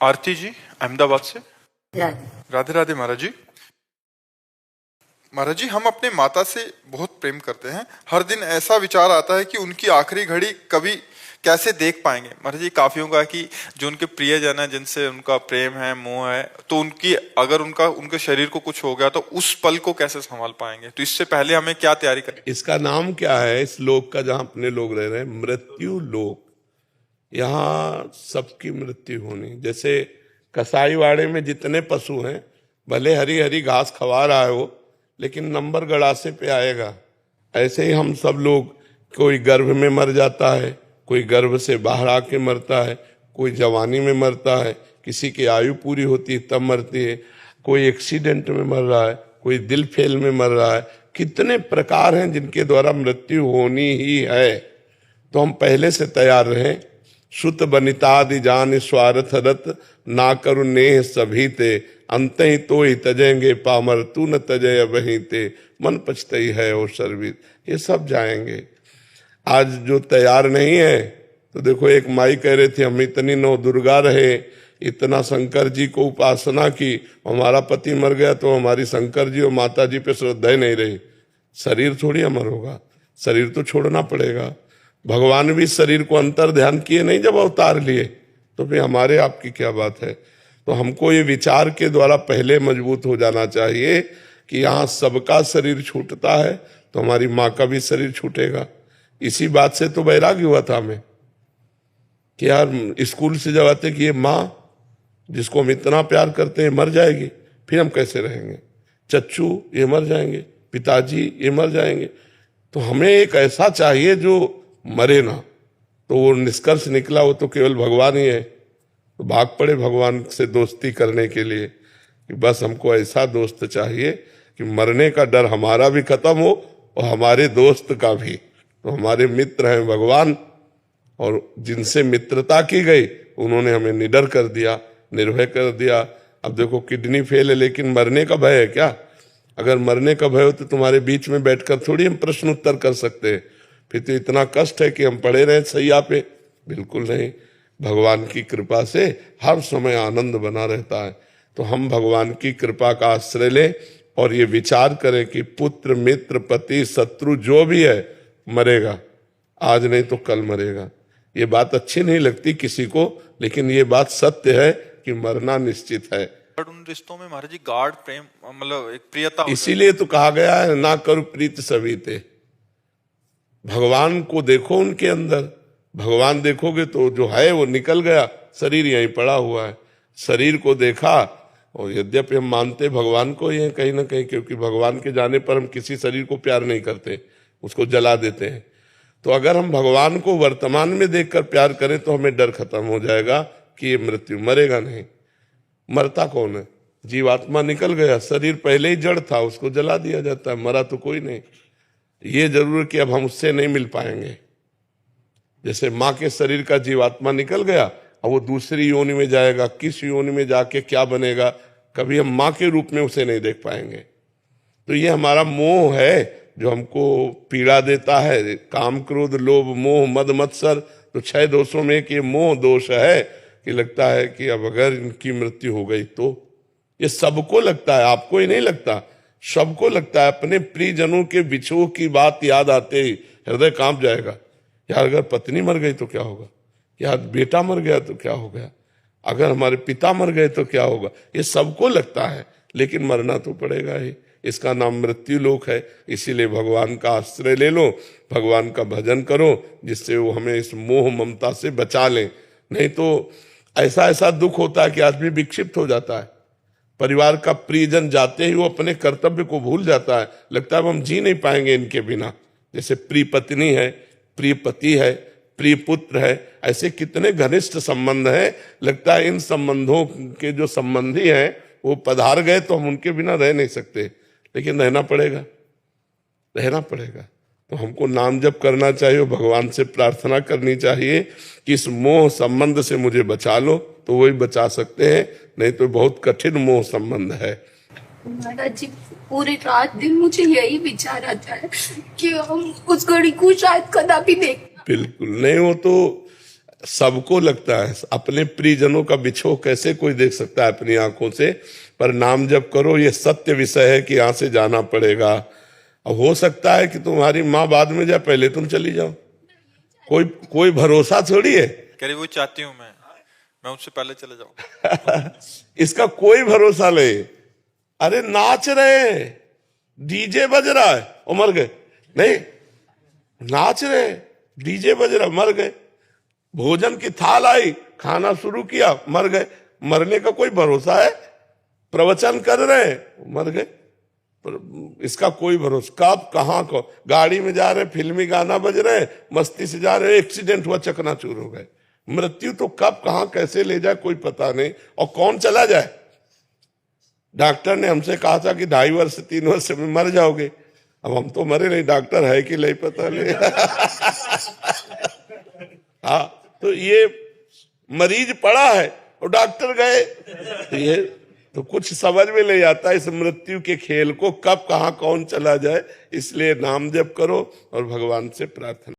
आरती जी अहमदाबाद से। राधे। राधे राधे महाराज जी। महाराज जी, हम अपने माता से बहुत प्रेम करते हैं। हर दिन ऐसा विचार आता है कि उनकी आखिरी घड़ी कभी कैसे देख पाएंगे। महाराज जी, काफियों का कि जो उनके प्रियजन है, जिनसे उनका प्रेम है, मोह है, तो उनकी अगर उनके शरीर को कुछ हो गया तो उस पल को कैसे संभाल पाएंगे। तो इससे पहले हमें क्या तैयारी करनी। इसका नाम क्या है इस लोक का जहां अपने लोग रह रहे हैं? मृत्यु लोक। यहाँ सबकी मृत्यु होनी। जैसे कसाईवाड़े में जितने पशु हैं, भले हरी हरी घास खवा रहा है वो, लेकिन नंबर गड़ासे पे आएगा। ऐसे ही हम सब लोग, कोई गर्भ में मर जाता है, कोई गर्भ से बाहर आके मरता है, कोई जवानी में मरता है, किसी की आयु पूरी होती है तब मरती है, कोई एक्सीडेंट में मर रहा है, कोई दिल फेल में मर रहा है। कितने प्रकार हैं जिनके द्वारा मृत्यु होनी ही है। तो हम पहले से तैयार रहें। सुत बनितादि जान स्वार्थ रत, ना करु नेह सभी ते, अंत ही तो ही तजेंगे पामर, तू न तजय वहीं ते, मन पछतई है और सर्वित। ये सब जाएंगे। आज जो तैयार नहीं है, तो देखो एक माई कह रहे थे हम इतनी नौ दुर्गा रहे, इतना शंकर जी को उपासना की, हमारा पति मर गया तो हमारी शंकर जी और माता जी पे श्रद्धा ही नहीं रही। शरीर थोड़ी अमर होगा, शरीर तो छोड़ना पड़ेगा। भगवान भी शरीर को अंतर ध्यान किए नहीं जब अवतार लिए, तो फिर हमारे आपकी क्या बात है। तो हमको ये विचार के द्वारा पहले मजबूत हो जाना चाहिए कि यहाँ सबका शरीर छूटता है तो हमारी माँ का भी शरीर छूटेगा। इसी बात से तो वैराग्य हुआ था हमें कि यार स्कूल से जब आते कि ये माँ जिसको हम इतना प्यार करते हैं मर जाएगी, फिर हम कैसे रहेंगे। चच्चू ये मर जाएंगे, पिताजी ये मर जाएंगे, तो हमें एक ऐसा चाहिए जो मरे ना। तो वो निष्कर्ष निकला वो तो केवल भगवान ही है। तो भाग पड़े भगवान से दोस्ती करने के लिए कि बस हमको ऐसा दोस्त चाहिए कि मरने का डर हमारा भी खत्म हो और हमारे दोस्त का भी। तो हमारे मित्र हैं भगवान, और जिनसे मित्रता की गई उन्होंने हमें निडर कर दिया, निर्भय कर दिया। अब देखो किडनी फेल है लेकिन मरने का भय है क्या? अगर मरने का भय हो तो तुम्हारे बीच में बैठकर थोड़ी हम प्रश्न उत्तर कर सकते हैं। फिर तो इतना कष्ट है कि हम पड़े रहे सैया पे? बिल्कुल नहीं। भगवान की कृपा से हर समय आनंद बना रहता है। तो हम भगवान की कृपा का आश्रय लें और ये विचार करें कि पुत्र मित्र पति शत्रु जो भी है मरेगा, आज नहीं तो कल मरेगा। ये बात अच्छी नहीं लगती किसी को, लेकिन ये बात सत्य है कि मरना निश्चित है। उन रिश्तों में महाराज जी गाढ़ प्रेम, मतलब एक प्रियता, इसीलिए तो कहा गया है ना करो प्रीत सभी ते। भगवान को देखो उनके अंदर। भगवान देखोगे तो जो है वो निकल गया, शरीर यहीं पड़ा हुआ है। शरीर को देखा, और यद्यपि हम मानते भगवान को ही है कहीं ना कहीं, क्योंकि भगवान के जाने पर हम किसी शरीर को प्यार नहीं करते, उसको जला देते हैं। तो अगर हम भगवान को वर्तमान में देखकर प्यार करें तो हमें डर खत्म हो जाएगा कि ये मृत्यु, मरेगा नहीं। मरता कौन है? जीवात्मा निकल गया, शरीर पहले ही जड़ था, उसको जला दिया जाता है, मरा तो कोई नहीं। ये जरूर कि अब हम उससे नहीं मिल पाएंगे। जैसे माँ के शरीर का जीवात्मा निकल गया, अब वो दूसरी योनि में जाएगा, किस योनि में जाके क्या बनेगा, कभी हम माँ के रूप में उसे नहीं देख पाएंगे। तो ये हमारा मोह है जो हमको पीड़ा देता है। काम क्रोध लोभ मोह मद मत्सर, तो 6 दोषों में एक ये मोह दोष है कि लगता है कि अब अगर इनकी मृत्यु हो गई तो। ये सबको लगता है, आपको ही नहीं लगता, सबको लगता है। अपने प्रियजनों के विछोह की बात याद आते ही हृदय कांप जाएगा। यार अगर पत्नी मर गई तो क्या होगा, यार बेटा मर गया तो क्या हो गया, अगर हमारे पिता मर गए तो क्या होगा। ये सबको लगता है, लेकिन मरना तो पड़ेगा ही। इसका नाम मृत्यु लोक है। इसीलिए भगवान का आश्रय ले लो, भगवान का भजन करो, जिससे वो हमें इस मोह ममता से बचा लें। नहीं तो ऐसा ऐसा दुख होता है कि आदमी विक्षिप्त हो जाता है। परिवार का प्रियजन जाते ही वो अपने कर्तव्य को भूल जाता है, लगता है हम जी नहीं पाएंगे इनके बिना। जैसे प्रिय पत्नी है, प्रिय पति है, प्रिय पुत्र है, ऐसे कितने घनिष्ठ संबंध हैं। लगता है इन संबंधों के जो संबंधी हैं वो पधार गए तो हम उनके बिना रह नहीं सकते, लेकिन रहना पड़ेगा, रहना पड़ेगा। तो हमको नाम जप करना चाहिए, भगवान से प्रार्थना करनी चाहिए कि इस मोह संबंध से मुझे बचा लो, तो वही बचा सकते हैं, नहीं तो बहुत कठिन मोह संबंध है। महाराज जी, पूरी रात दिन मुझे यही विचार आता है कि हम उस घड़ी को शायद कदापि देख। बिल्कुल नहीं, वो तो सबको लगता है अपने प्रियजनों का बिछोह कैसे कोई देख सकता है अपनी आंखों से, पर नाम जप करो, ये सत्य विषय है कि यहाँ से जाना पड़ेगा। अब हो सकता है कि तुम्हारी माँ बाद में जाए, पहले तुम चली जाओ, कोई भरोसा थोड़ी है। कह रही वो चाहती हूँ मैं उनसे पहले चले जाऊं। इसका कोई भरोसा नहीं। अरे नाच रहे, डीजे बज रहा है, वो मर गए, नहीं नाच रहे, डीजे बज रहा, मर गए, भोजन की थाल आई, खाना शुरू किया, मर गए। मरने का कोई भरोसा है? प्रवचन कर रहे हैं, मर गए, इसका कोई भरोसा। कब कहाँ को, गाड़ी में जा रहे, फिल्मी गाना बज रहे, मस्ती से जा रहे, एक्सीडेंट हुआ, चकनाचूर हो गए। मृत्यु तो कब कहाँ कैसे ले जाए कोई पता नहीं, और कौन चला जाए। डॉक्टर ने हमसे कहा था कि 2.5 वर्ष से 3 वर्ष में मर जाओगे। अब हम तो मरे नहीं, डॉक्टर है कि नहीं पता नहीं। हाँ, तो ये मरीज पड़ा है और डॉक्टर गए, तो ये तो कुछ समझ में नहीं आता इस मृत्यु के खेल को, कब कहाँ कौन चला जाए। इसलिए नाम जप करो और भगवान से प्रार्थना।